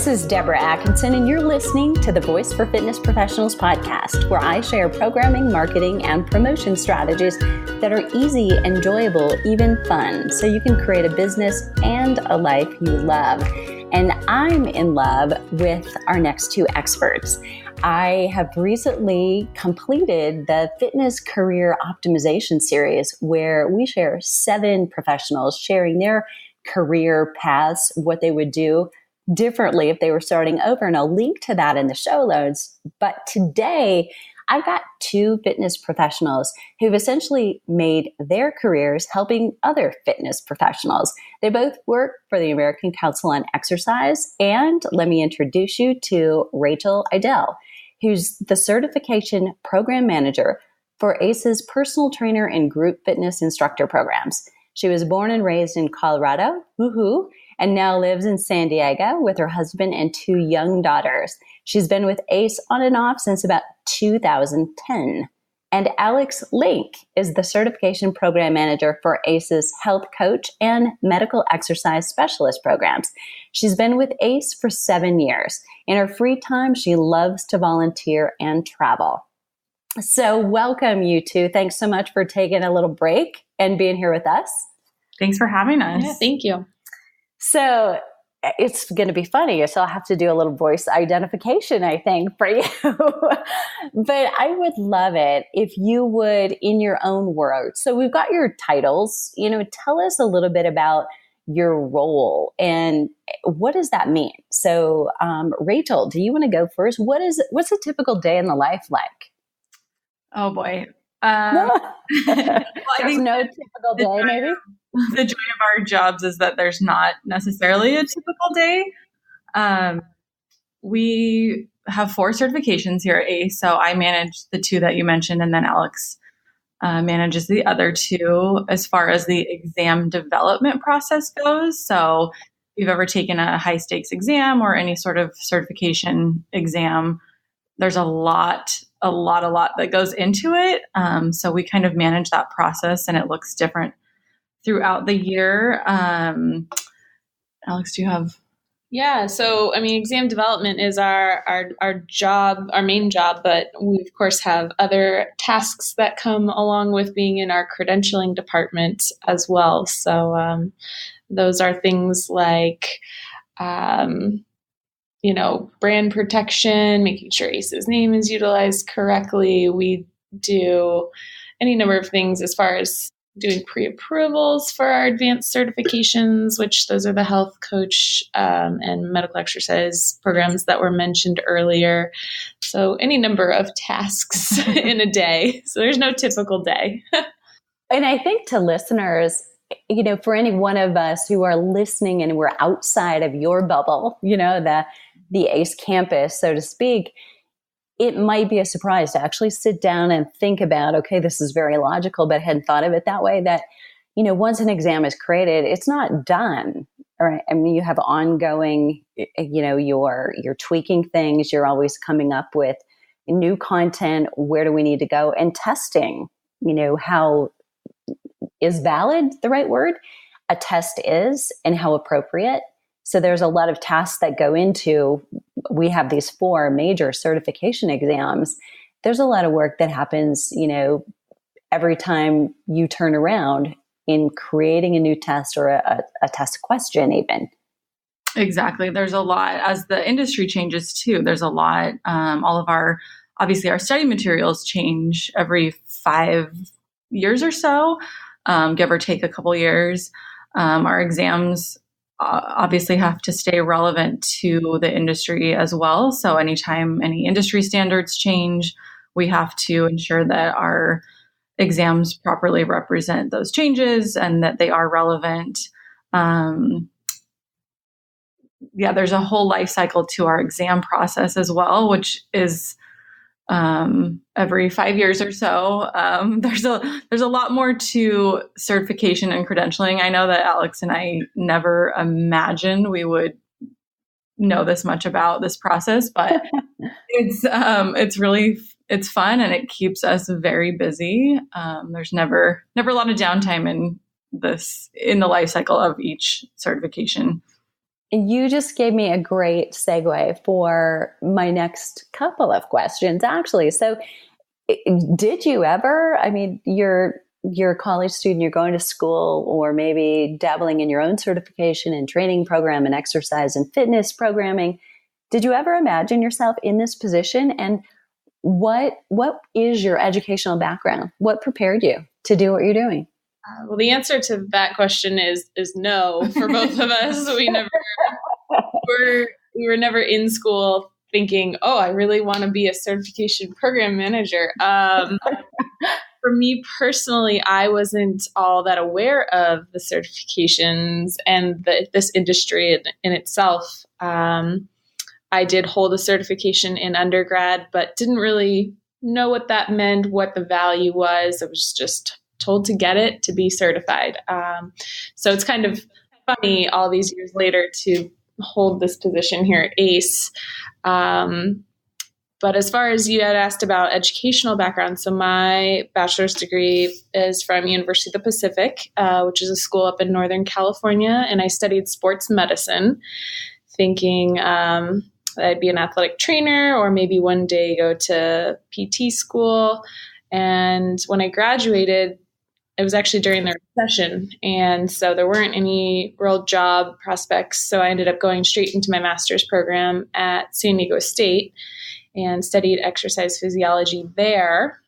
This is Deborah Atkinson, and you're listening to the Voice for Fitness Professionals podcast, where I share programming, marketing, and promotion strategies that are easy, enjoyable, even fun, so you can create a business and a life you love. And I'm in love with our next two experts. I have recently completed the Fitness Career Optimization series, where we share 7 professionals sharing their career paths, what they would do differently if they were starting over. And I'll link to that in the show notes. But today, I've got 2 fitness professionals who've essentially made their careers helping other fitness professionals. They both work for the American Council on Exercise. And let me introduce you to Rachel Eidel, who's the certification program manager for ACE's personal trainer and group fitness instructor programs. She was born and raised in Colorado, woohoo, and now lives in San Diego with her husband and 2 young daughters. She's been with ACE on and off since about 2010. And Alex Link is the certification program manager for ACE's health coach and medical exercise specialist programs. She's been with ACE for 7 years. In her free time, she loves to volunteer and travel. So welcome, you two. Thanks so much for taking a little break and being here with us. Thanks for having us. Yeah, thank you. So it's going to be funny. So I'll have to do a little voice identification, I think, for you. But I would love it if you would, in your own words. So we've got your titles. Tell us a little bit about your role and what does that mean? So Rachel, do you want to go first? What's a typical day in the life like? Oh boy. There's no typical day, maybe? The joy of our jobs is that there's not necessarily a typical day. We have 4 certifications here at ACE. So I manage the 2 that you mentioned, and then Alex manages the other 2 as far as the exam development process goes. So if you've ever taken a high stakes exam or any sort of certification exam, there's a lot that goes into it. So we kind of manage that process, and it looks different throughout the year. Alex, do you have? Yeah. So, exam development is our job, our main job, but we of course have other tasks that come along with being in our credentialing department as well. So, those are things like, brand protection, making sure ACE's name is utilized correctly. We do any number of things as far as doing pre-approvals for our advanced certifications, which those are the health coach and medical exercise programs that were mentioned earlier. So any number of tasks in a day. So there's no typical day. And I think to listeners, for any one of us who are listening and we're outside of your bubble, the ACE campus, so to speak, it might be a surprise to actually sit down and think about, okay, this is very logical, but I hadn't thought of it that way, that, once an exam is created, it's not done. Right? You have ongoing, you're tweaking things. You're always coming up with new content. Where do we need to go? And testing, how is valid the right word? A test is, and how appropriate. So there's a lot of tasks that go into, we have these 4 major certification exams. There's a lot of work that happens, every time you turn around in creating a new test or a test question even. Exactly. There's a lot as the industry changes too. There's a lot, all of obviously our study materials change every 5 years or so, give or take a couple years. Our exams obviously have to stay relevant to the industry as well. So anytime any industry standards change, we have to ensure that our exams properly represent those changes and that they are relevant. There's a whole life cycle to our exam process as well, which is every 5 years or so. There's a lot more to certification and credentialing. I know that Alex and I never imagined we would know this much about this process, but it's fun and it keeps us very busy. There's never a lot of downtime in the life cycle of each certification. You just gave me a great segue for my next couple of questions, actually. So, did you ever, I mean, you're a college student, you're going to school, or maybe dabbling in your own certification and training program and exercise and fitness programming. Did you ever imagine yourself in this position? And what is your educational background? What prepared you to do what you're doing? Well, the answer to that question is no for both of us. We were never in school thinking, oh, I really want to be a certification program manager. For me personally, I wasn't all that aware of the certifications and this industry in itself. I did hold a certification in undergrad, but didn't really know what that meant, what the value was. I was just told to get it to be certified. So it's kind of funny all these years later to hold this position here at ACE. But as far as you had asked about educational background, so my bachelor's degree is from University of the Pacific, which is a school up in Northern California, and I studied sports medicine, thinking I'd be an athletic trainer or maybe one day go to PT school. And when I graduated, it was actually during the recession, and so there weren't any real job prospects. So I ended up going straight into my master's program at San Diego State and studied exercise physiology there.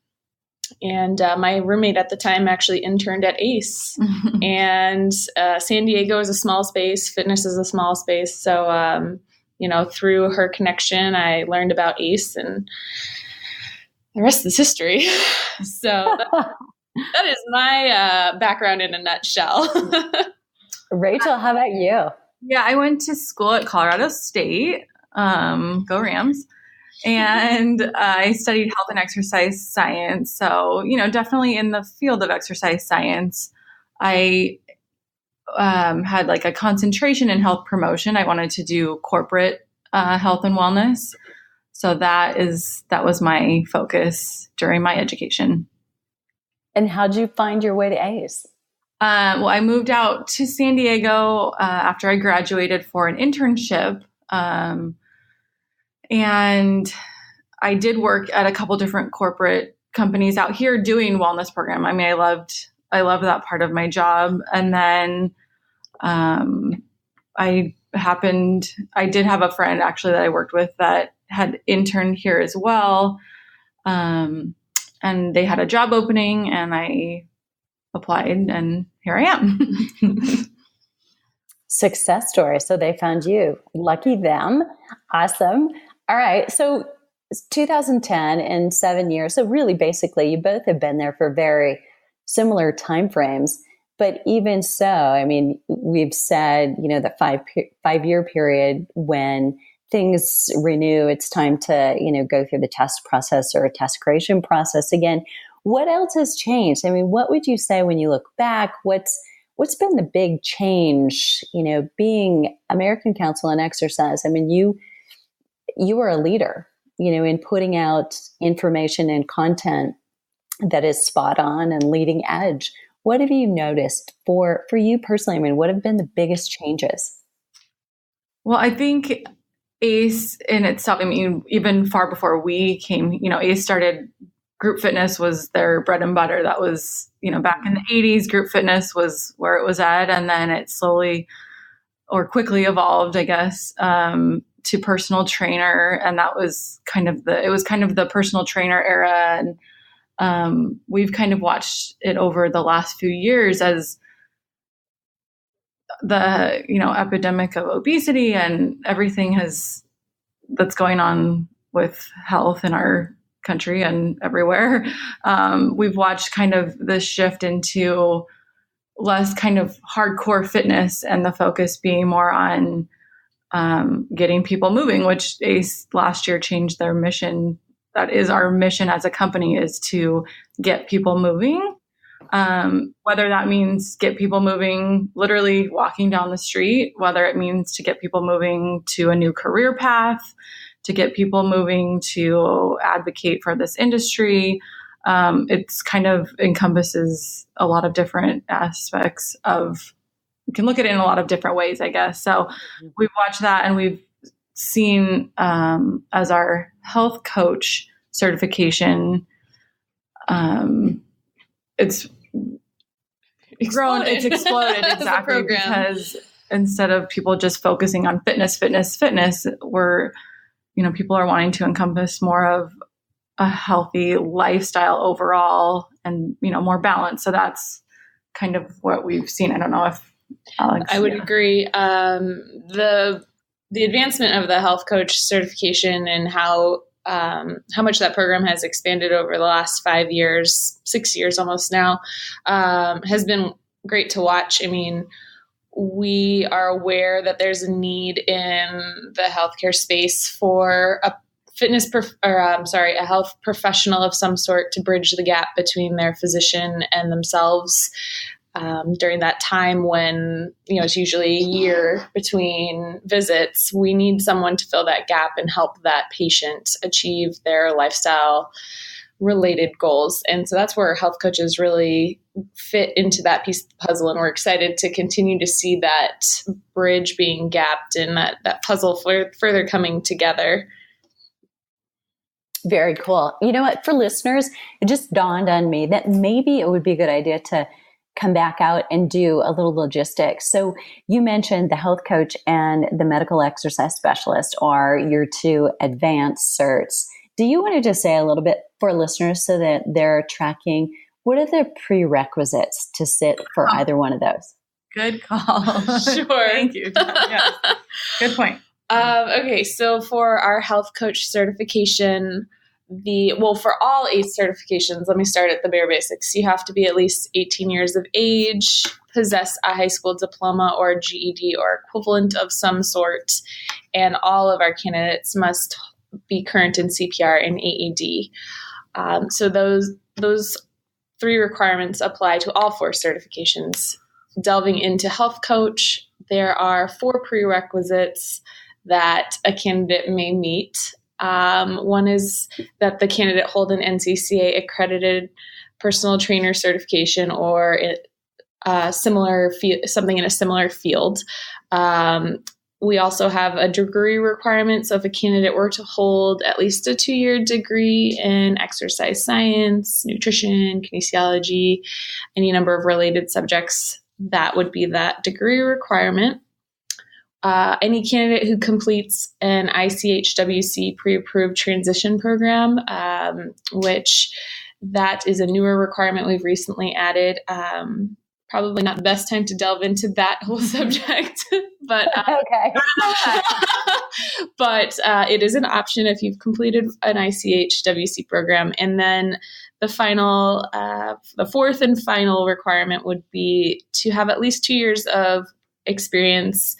And my roommate at the time actually interned at ACE. And San Diego is a small space. Fitness is a small space. So, through her connection, I learned about ACE, and the rest is history. So that is my background in a nutshell. Rachel, how about you? Yeah, I went to school at Colorado State. Go Rams. And I studied health and exercise science. So, definitely in the field of exercise science, I had like a concentration in health promotion. I wanted to do corporate health and wellness. So that was my focus during my education. And how'd you find your way to ACE? Well, I moved out to San Diego after I graduated for an internship. And I did work at a couple different corporate companies out here doing wellness program. I mean, I loved that part of my job. And then I did have a friend actually that I worked with that had interned here as well. And they had a job opening, and I applied, and here I am. Success story. So they found you. Lucky them. Awesome. All right. So 2010 and 7 years. So really, basically, you both have been there for very similar timeframes. But even so, I mean, we've said, the 5-year period when things renew, it's time to, go through the test process or a test creation process again. What else has changed? I mean, what would you say when you look back? What's been the big change, being American Council on Exercise? I mean, you were a leader, in putting out information and content that is spot on and leading edge. What have you noticed for you personally? I mean, what have been the biggest changes? Well, I think ACE in itself, I mean, even far before we came, ACE started, group fitness was their bread and butter. That was, back in the 80s, group fitness was where it was at. And then it slowly or quickly evolved, I guess, to personal trainer. And that was kind of the personal trainer era. And we've kind of watched it over the last few years as the, epidemic of obesity and everything that's going on with health in our country and everywhere. We've watched kind of this shift into less kind of hardcore fitness and the focus being more on getting people moving, which ACE last year changed their mission. That is our mission as a company, is to get people moving. Whether that means get people moving, literally walking down the street, whether it means to get people moving to a new career path, to get people moving to advocate for this industry. It's kind of encompasses a lot of different aspects of can look at it in a lot of different ways, I guess. So we've watched that, and we've seen as our health coach certification, it's grown, it's exploded exactly, because instead of people just focusing on fitness, we're, people are wanting to encompass more of a healthy lifestyle overall and, more balance. So that's kind of what we've seen. I don't know if Alex. I would agree. The advancement of the health coach certification and how much that program has expanded over the last 5 years, 6 years almost now, has been great to watch. I mean, we are aware that there's a need in the healthcare space for a health professional of some sort to bridge the gap between their physician and themselves. During that time when, it's usually a year between visits, we need someone to fill that gap and help that patient achieve their lifestyle related goals. And so that's where health coaches really fit into that piece of the puzzle. And we're excited to continue to see that bridge being gapped and that puzzle further coming together. Very cool. You know what, for listeners, it just dawned on me that maybe it would be a good idea to come back out and do a little logistics. So you mentioned the health coach and the medical exercise specialist are your two advanced certs. Do you want to just say a little bit for listeners so that they're tracking, what are the prerequisites to sit for either one of those? Good call. Sure. Thank you. Yes. Good point. Okay. So for our health coach certification, for all ACE certifications, let me start at the bare basics. You have to be at least 18 years of age, possess a high school diploma or GED or equivalent of some sort, and all of our candidates must be current in CPR and AED. So those three requirements apply to all 4 certifications. Delving into health coach, there are 4 prerequisites that a candidate may meet. One is that the candidate hold an NCCA accredited personal trainer certification or something in a similar field. We also have a degree requirement. So if a candidate were to hold at least a 2-year degree in exercise science, nutrition, kinesiology, any number of related subjects, that would be that degree requirement. Any candidate who completes an ICHWC pre-approved transition program, which that is a newer requirement we've recently added. Probably not the best time to delve into that whole subject, but okay. But it is an option if you've completed an ICHWC program. And then the fourth and final requirement would be to have at least 2 years of experience,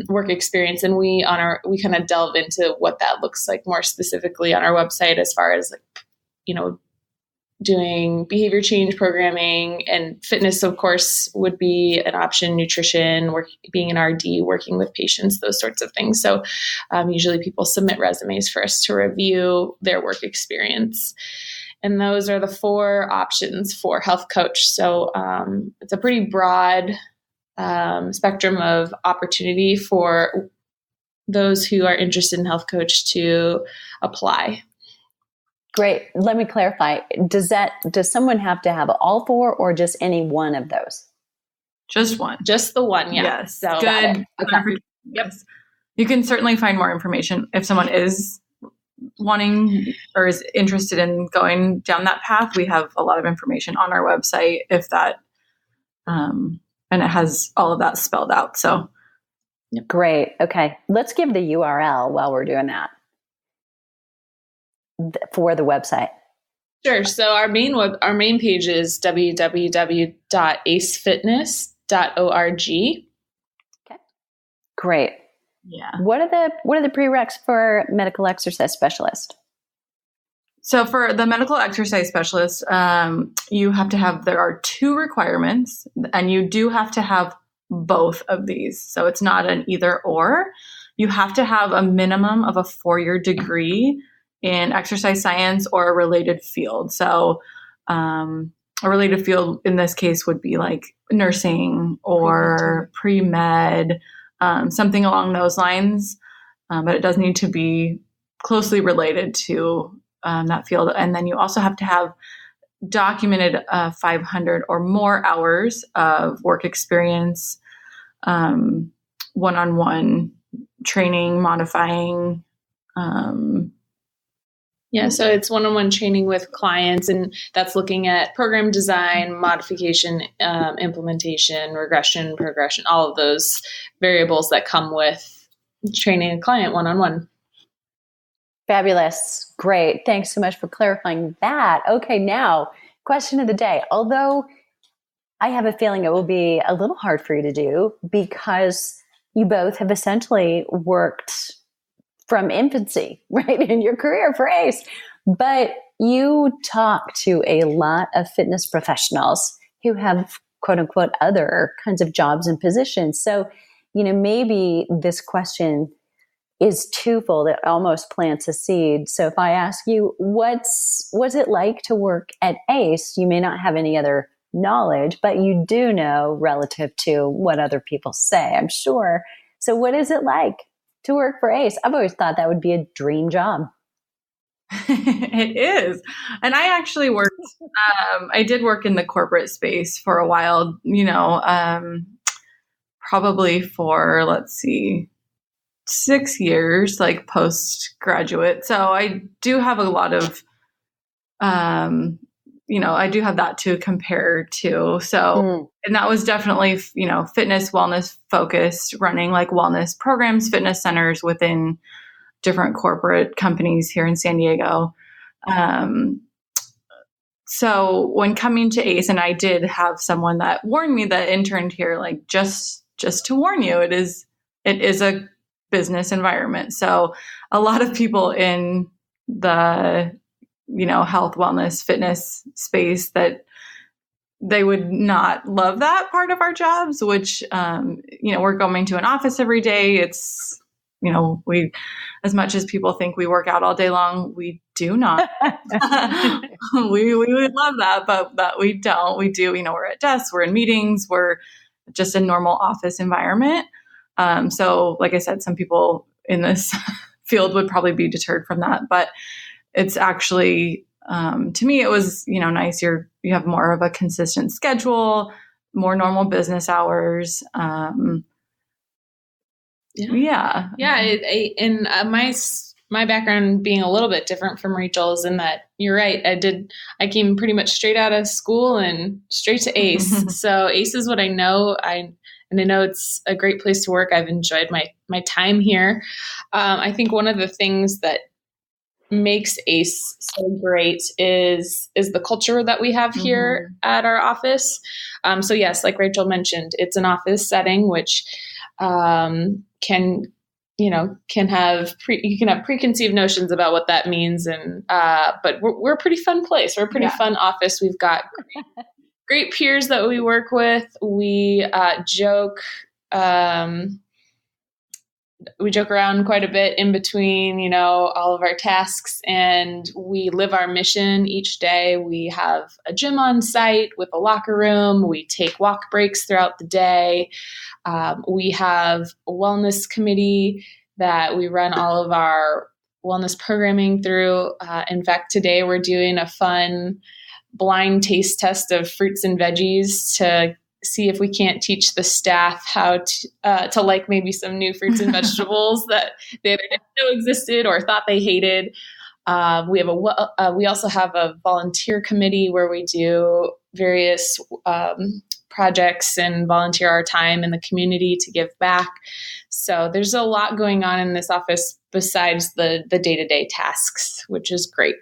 work experience. And we kind of delve into what that looks like more specifically on our website, as far as doing behavior change programming, and fitness, of course, would be an option, nutrition, being an RD, working with patients, those sorts of things. So usually people submit resumes for us to review their work experience. And those are the 4 options for health coach. So it's a pretty broad spectrum of opportunity for those who are interested in health coach to apply. Great. Let me clarify. Does someone have to have all 4 or just any one of those? Just one. Just the one. Yeah. Yes. So, good. Okay. Yep. You can certainly find more information if someone is wanting or is interested in going down that path. We have a lot of information on our website if that, and it has all of that spelled out. So. Yep. Great. Okay. Let's give the URL while we're doing that for the website. Sure. So our main page is www.acefitness.org. Okay. Great. Yeah. What are the prereqs for medical exercise specialist? So for the medical exercise specialist, there are 2 requirements, and you do have to have both of these. So it's not an either or. You have to have a minimum of a 4-year degree in exercise science or a related field. So a related field in this case would be like nursing or pre-med, something along those lines. But it does need to be closely related to that field. And then you also have to have documented 500 or more hours of work experience, one-on-one training, modifying. So it's one-on-one training with clients, and that's looking at program design, modification, implementation, regression, progression, all of those variables that come with training a client one-on-one. Fabulous. Great. Thanks so much for clarifying that. Okay, now, question of the day. Although I have a feeling it will be a little hard for you to do because you both have essentially worked from infancy, right, in your career for ACE. But you talk to a lot of fitness professionals who have, quote unquote, other kinds of jobs and positions. So, maybe this question is twofold. It almost plants a seed. So if I ask you, what's it like to work at ACE? You may not have any other knowledge, but you do know relative to what other people say, I'm sure. So what is it like to work for ACE? I've always thought that would be a dream job. It is. And I actually worked, I did work in the corporate space for a while, probably for, 6 years, like postgraduate. So I do have a lot of, I do have that to compare to. So, and that was definitely, fitness, wellness focused, running like wellness programs, fitness centers within different corporate companies here in San Diego. So when coming to ACE, and I did have someone that warned me that interned here, like just to warn you, it is a business environment. So a lot of people in the, health, wellness, fitness space that they would not love that part of our jobs, which, we're going to an office every day. It's, we, as much as people think we work out all day long, we do not. we would love that, but that we don't. We do, we're at desks, we're in meetings, we're just a normal office environment. So like I said, some people in this field would probably be deterred from that, but it's actually, to me, it was, nice. You have more of a consistent schedule, more normal business hours. Yeah. And my background being a little bit different from Rachel's in that you're right. I came pretty much straight out of school and straight to ACE. So ACE is what I know. And I know it's a great place to work. I've enjoyed my time here. I think one of the things that makes ACE so great is the culture that we have here at our office. So yes, like Rachel mentioned, it's an office setting, which can have preconceived notions about what that means. And but we're a pretty fun place. We're a pretty fun office. We've got great peers that we work with. We joke around quite a bit in between, all of our tasks, and we live our mission each day. We have a gym on site with a locker room. We take walk breaks throughout the day. We have a wellness committee that we run all of our wellness programming through. In fact, today we're doing a fun blind taste test of fruits and veggies to see if we can't teach the staff how to like maybe some new fruits and vegetables that they either didn't know existed or thought they hated. We also have a volunteer committee where we do various projects and volunteer our time in the community to give back. So there's a lot going on in this office besides the day-to-day tasks, which is great.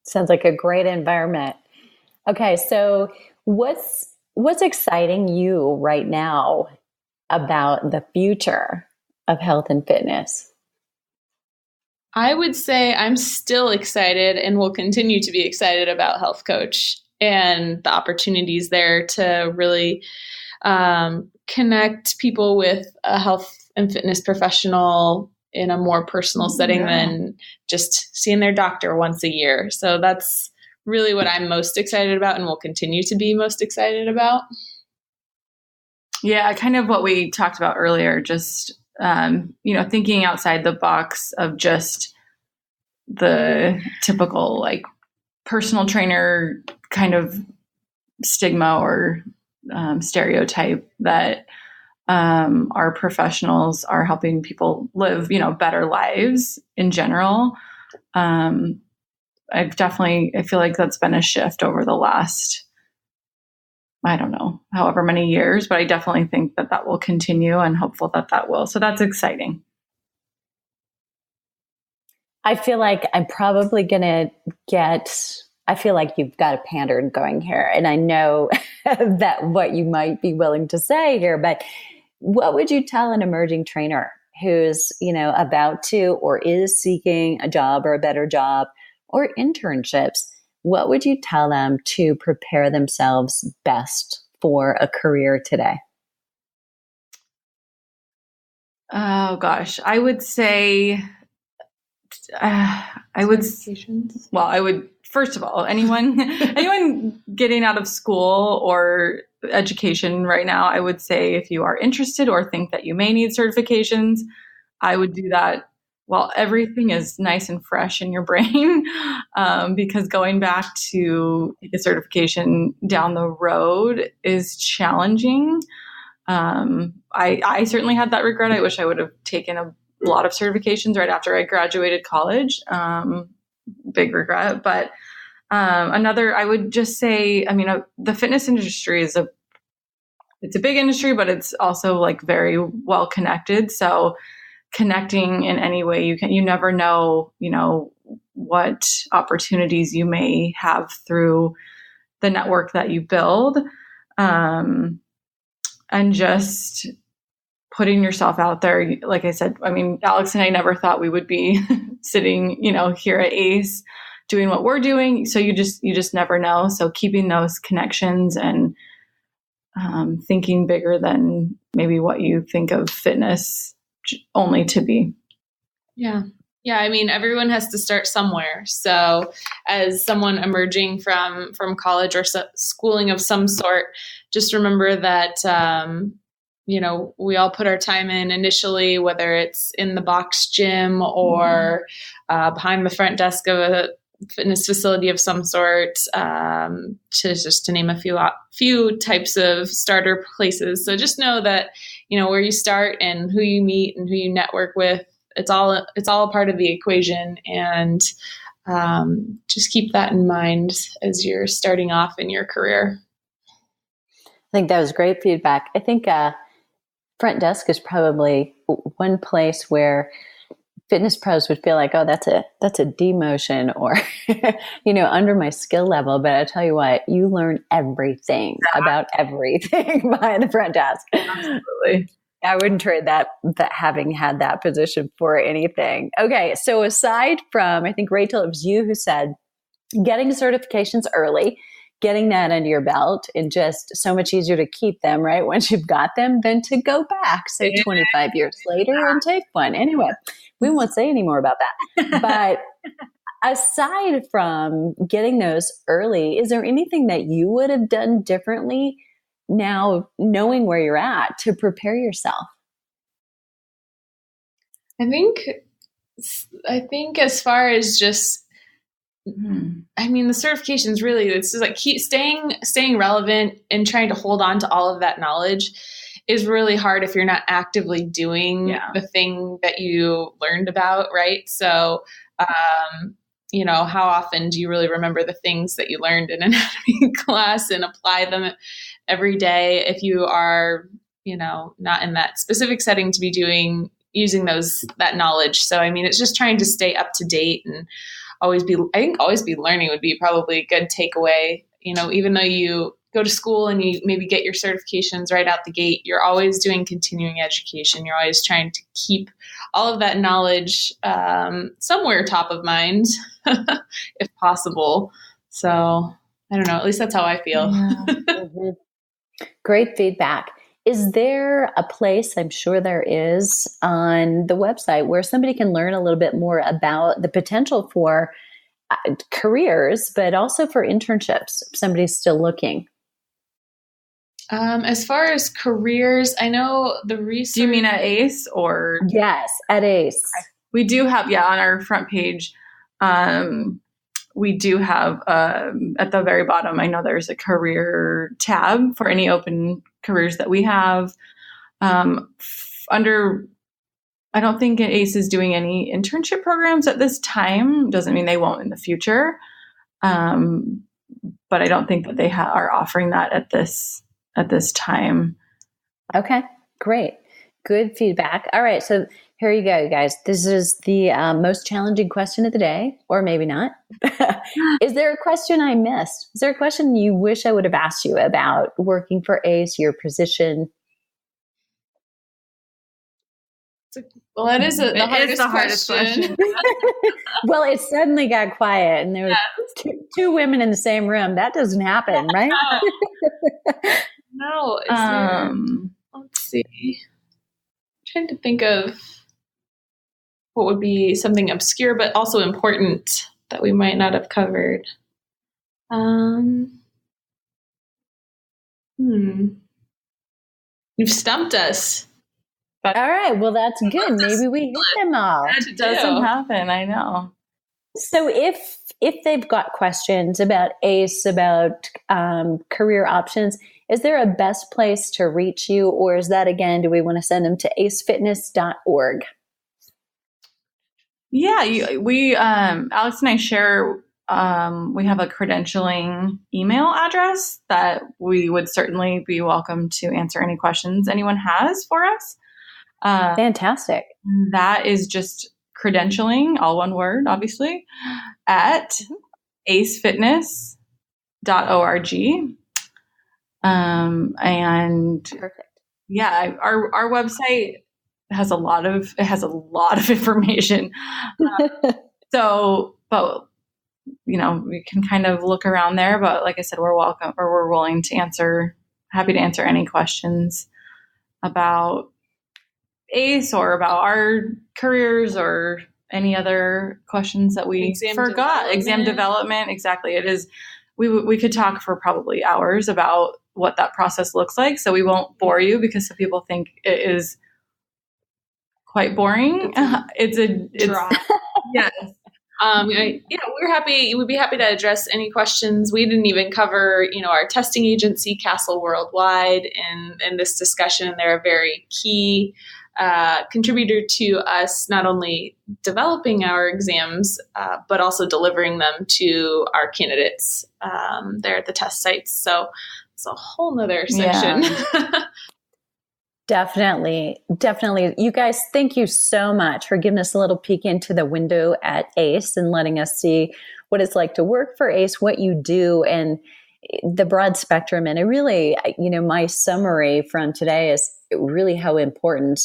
Sounds like a great environment. Okay, so what's exciting you right now about the future of health and fitness? I would say I'm still excited and will continue to be excited about Health Coach and the opportunities there to really connect people with a health and fitness professional in a more personal setting than just seeing their doctor once a year. So that's really what I'm most excited about and will continue to be most excited about. Yeah, kind of what we talked about earlier, just, thinking outside the box of just the typical like personal trainer kind of stigma or stereotype that our professionals are helping people live, better lives in general. I feel like that's been a shift over the last, I don't know, however many years, but I definitely think that will continue and hopeful that will. So that's exciting. I feel like I'm probably going to I feel like you've got a pattern going here. And I know that what you might be willing to say here, but what would you tell an emerging trainer who's, about to or is seeking a job or a better job or internships? What would you tell them to prepare themselves best for a career today? Oh gosh, I would say, first of all, anyone getting out of school or education right now, I would say if you are interested or think that you may need certifications, I would do that while everything is nice and fresh in your brain, because going back to take a certification down the road is challenging. I certainly had that regret. I wish I would have taken a lot of certifications right after I graduated college. Big regret. But I would just say, the fitness industry it's a big industry, but it's also like very well connected. So connecting in any way you never know, what opportunities you may have through the network that you build. And just putting yourself out there. Like I said, Alex and I never thought we would be sitting, here at ACE doing what we're doing. So you just never know. So keeping those connections and thinking bigger than maybe what you think of fitness only to be. Yeah. Yeah. Everyone has to start somewhere. So as someone emerging from college or schooling of some sort, just remember that, we all put our time in initially, whether it's in the box gym or behind the front desk of a fitness facility of some sort, to name a few types of starter places. So just know that, where you start and who you meet and who you network with, it's all a part of the equation. And just keep that in mind as you're starting off in your career. I think that was great feedback. I think front desk is probably one place where fitness pros would feel like, oh, that's a demotion or, under my skill level. But I tell you what, you learn everything about everything behind the front desk. Absolutely. I wouldn't trade that having had that position for anything. Okay. So aside from, I think Rachel, it was you who said getting certifications early, getting that under your belt, and just so much easier to keep them, right, once you've got them, than to go back, say 25 years later and take one. Anyway, we won't say any more about that. But aside from getting those early, is there anything that you would have done differently now, knowing where you're at, to prepare yourself? I think as far as just, the certifications really, it's just like keep staying relevant and trying to hold on to all of that knowledge is really hard if you're not actively doing the thing that you learned about, right? So, how often do you really remember the things that you learned in anatomy class and apply them every day if you are, not in that specific setting to be using that knowledge. So, it's just trying to stay up to date and always be learning would be probably a good takeaway. Even though you go to school and you maybe get your certifications right out the gate, you're always doing continuing education. You're always trying to keep all of that knowledge somewhere top of mind, if possible. So I don't know, at least that's how I feel. Yeah. Great feedback. Is there a place, I'm sure there is, on the website where somebody can learn a little bit more about the potential for careers, but also for internships. If somebody's still looking. As far as careers, I know the research. Do you mean at ACE or? Yes, at ACE. We do have, on our front page, we do have at the very bottom, I know there's a career tab for any open careers that we have. I don't think ACE is doing any internship programs at this time. Doesn't mean they won't in the future. But I don't think that they are offering that at this time. Okay, great. Good feedback. All right. So here you go, you guys. This is the most challenging question of the day, or maybe not. Is there a question I missed? Is there a question you wish I would have asked you about working for ACE, your position? Well, that is the hardest question. Well, it suddenly got quiet, and there were two women in the same room. That doesn't happen, right? No. Let's see. I'm trying to think of what would be something obscure but also important that we might not have covered. You've stumped us. All right. Well, that's good. Maybe we hit them all. It doesn't happen. I know. So if they've got questions about ACE, about career options, is there a best place to reach you? Or is that, again, do we want to send them to acefitness.org? Yeah, we Alex and I share, we have a credentialing email address that we would certainly be welcome to answer any questions anyone has for us. Fantastic. That is just credentialing, all one word, obviously, at acefitness.org. And perfect. Yeah, our website has a lot of information. But we can kind of look around there, but like I said, we're willing to happy to answer any questions about ACE or about our careers or any other questions that we forgot. Exam development. Exactly. It is. We could talk for probably hours about what that process looks like. So we won't bore you because some people think it is quite boring. It's draw. Yes. We're happy. We'd be happy to address any questions. We didn't even cover, our testing agency, Castle Worldwide, in this discussion. They're a very key contributor to us not only developing our exams, but also delivering them to our candidates there at the test sites. So it's a whole nother section. Yeah. Definitely. You guys, thank you so much for giving us a little peek into the window at ACE and letting us see what it's like to work for ACE, what you do, and the broad spectrum. And it really, my summary from today is really how important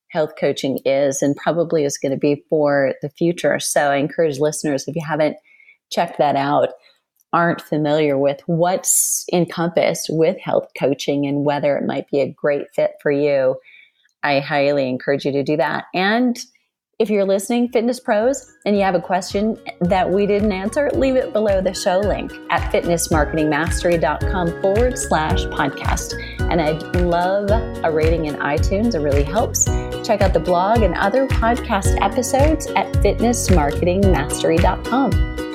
health coaching is and probably is going to be for the future. So I encourage listeners, if you haven't checked that out, aren't familiar with what's encompassed with health coaching and whether it might be a great fit for you, I highly encourage you to do that. And if you're listening, Fitness Pros, and you have a question that we didn't answer, leave it below the show link at fitnessmarketingmastery.com/podcast. And I'd love a rating in iTunes. It really helps. Check out the blog and other podcast episodes at fitnessmarketingmastery.com.